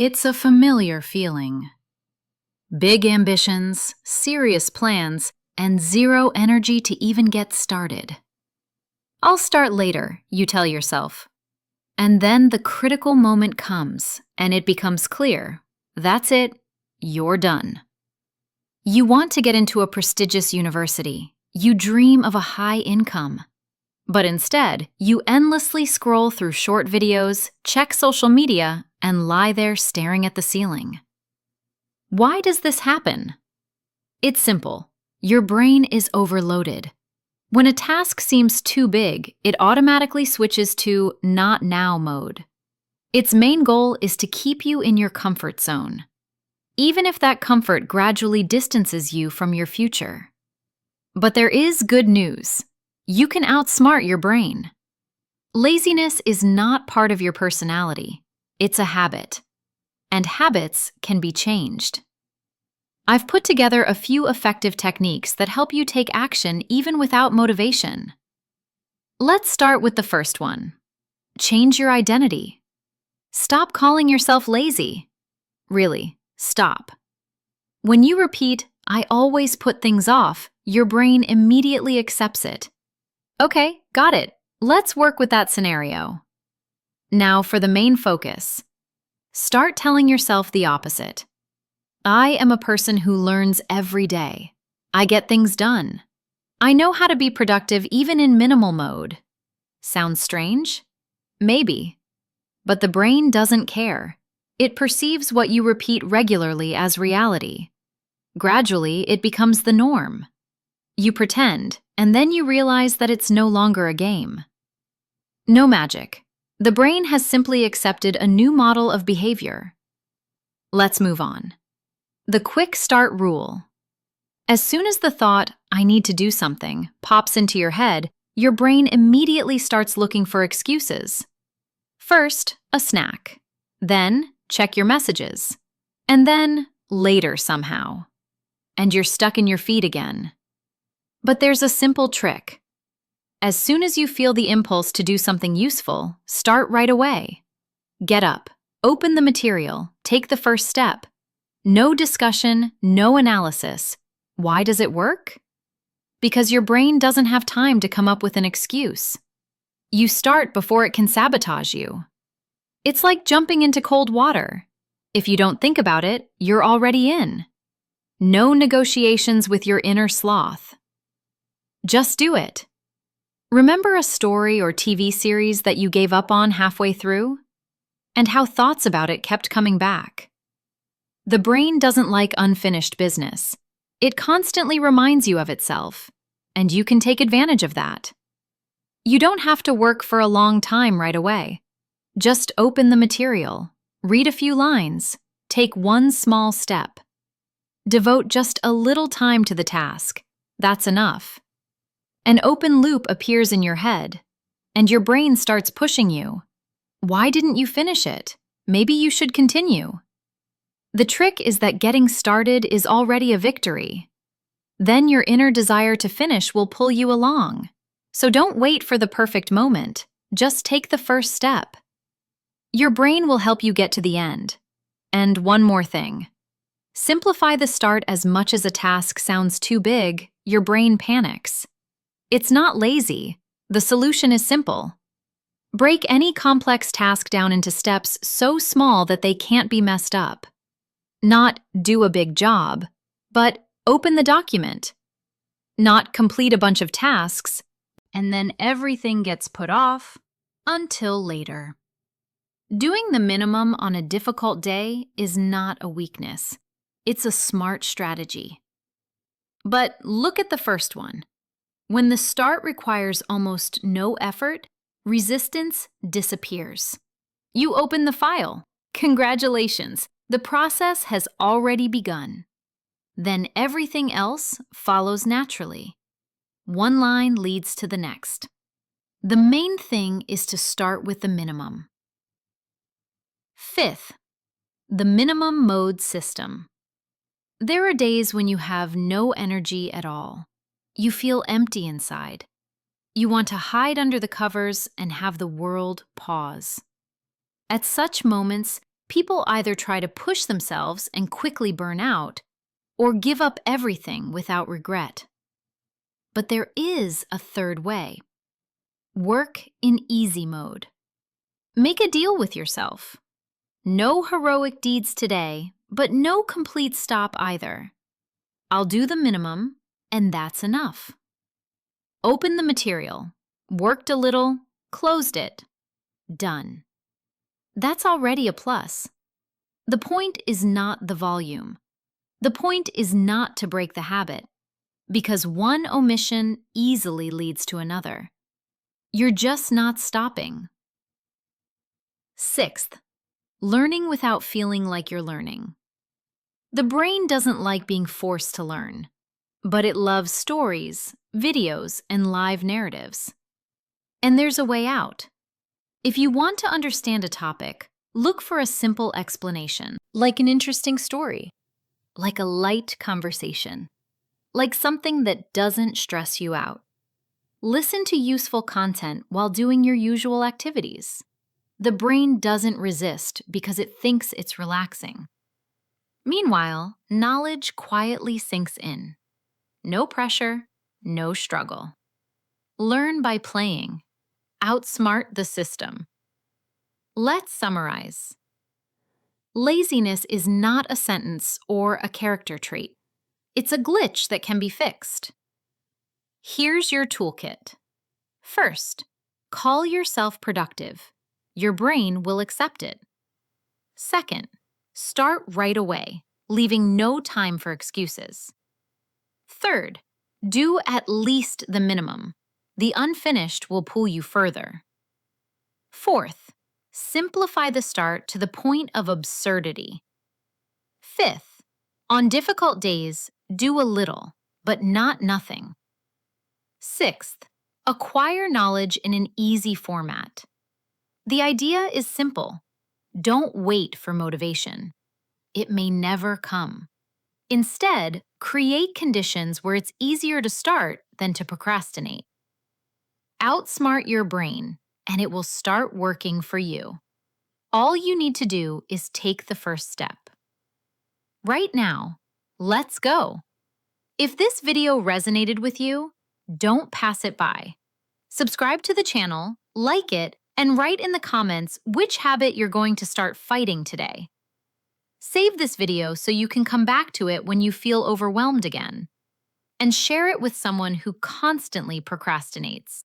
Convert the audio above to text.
It's a familiar feeling. Big ambitions, serious plans, and zero energy to even get started. I'll start later, you tell yourself. And then the critical moment comes, and it becomes clear. That's it, you're done. You want to get into a prestigious university. You dream of a high income. But instead, you endlessly scroll through short videos, check social media, and lie there staring at the ceiling. Why does this happen? It's simple. Your brain is overloaded. When a task seems too big, it automatically switches to not now mode. Its main goal is to keep you in your comfort zone, even if that comfort gradually distances you from your future. But there is good news. You can outsmart your brain. Laziness is not part of your personality. It's a habit. And habits can be changed. I've put together a few effective techniques that help you take action even without motivation. Let's start with the first one. Change your identity. Stop calling yourself lazy. Really, stop. When you repeat, "I always put things off," your brain immediately accepts it. Okay, got it. Let's work with that scenario. Now for the main focus. Start telling yourself the opposite. I am a person who learns every day. I get things done. I know how to be productive even in minimal mode. Sounds strange? Maybe. But the brain doesn't care. It perceives what you repeat regularly as reality. Gradually, it becomes the norm. You pretend, and then you realize that it's no longer a game. No magic. The brain has simply accepted a new model of behavior. Let's move on. The quick start rule. As soon as the thought, "I need to do something," pops into your head, your brain immediately starts looking for excuses. First, a snack. Then, check your messages. And then, later somehow. And you're stuck in your feet again. But there's a simple trick. As soon as you feel the impulse to do something useful, start right away. Get up, open the material, take the first step. No discussion, no analysis. Why does it work? Because your brain doesn't have time to come up with an excuse. You start before it can sabotage you. It's like jumping into cold water. If you don't think about it, you're already in. No negotiations with your inner sloth. Just do it. Remember a story or TV series that you gave up on halfway through? And how thoughts about it kept coming back? The brain doesn't like unfinished business. It constantly reminds you of itself, and you can take advantage of that. You don't have to work for a long time right away. Just open the material, read a few lines, take one small step. Devote just a little time to the task. That's enough. An open loop appears in your head, and your brain starts pushing you. Why didn't you finish it? Maybe you should continue. The trick is that getting started is already a victory. Then your inner desire to finish will pull you along. So don't wait for the perfect moment. Just take the first step. Your brain will help you get to the end. And one more thing. Simplify the start as much as a task sounds too big, your brain panics. It's not lazy. The solution is simple. Break any complex task down into steps so small that they can't be messed up. Not do a big job, but open the document. Not complete a bunch of tasks, and then everything gets put off until later. Doing the minimum on a difficult day is not a weakness. It's a smart strategy. But look at the first one. When the start requires almost no effort, resistance disappears. You open the file. Congratulations, the process has already begun. Then everything else follows naturally. One line leads to the next. The main thing is to start with the minimum. Fifth, the minimum mode system. There are days when you have no energy at all. You feel empty inside. You want to hide under the covers and have the world pause. At such moments, People either try to push themselves and quickly burn out, or give up everything without regret. But there is a third way. Work in easy mode. Make a deal with yourself. No heroic deeds today, but no complete stop either. I'll do the minimum, and that's enough. Open the material, worked a little, closed it, done. That's already a plus. The point is not the volume. The point is not to break the habit, because one omission easily leads to another. You're just not stopping. Sixth, learning without feeling like you're learning. The brain doesn't like being forced to learn, but it loves stories, videos, and live narratives. And there's a way out. If you want to understand a topic, look for a simple explanation, like an interesting story, like a light conversation, like something that doesn't stress you out. Listen to useful content while doing your usual activities. The brain doesn't resist because it thinks it's relaxing. Meanwhile, knowledge quietly sinks in. No pressure, no struggle. Learn by playing. Outsmart the system. Let's summarize. Laziness is not a sentence or a character trait. It's a glitch that can be fixed. Here's your toolkit. First, call yourself productive. Your brain will accept it. Second, start right away, leaving no time for excuses. Third, do at least the minimum. The unfinished will pull you further. Fourth, simplify the start to the point of absurdity. Fifth, on difficult days, do a little, but not nothing. Sixth, acquire knowledge in an easy format. The idea is simple. Don't wait for motivation. It may never come. Instead, create conditions where it's easier to start than to procrastinate. Outsmart your brain, and it will start working for you. All you need to do is take the first step. Right now, let's go. If this video resonated with you, don't pass it by. Subscribe to the channel, like it, and write in the comments which habit you're going to start fighting today. Save this video so you can come back to it when you feel overwhelmed again. And share it with someone who constantly procrastinates.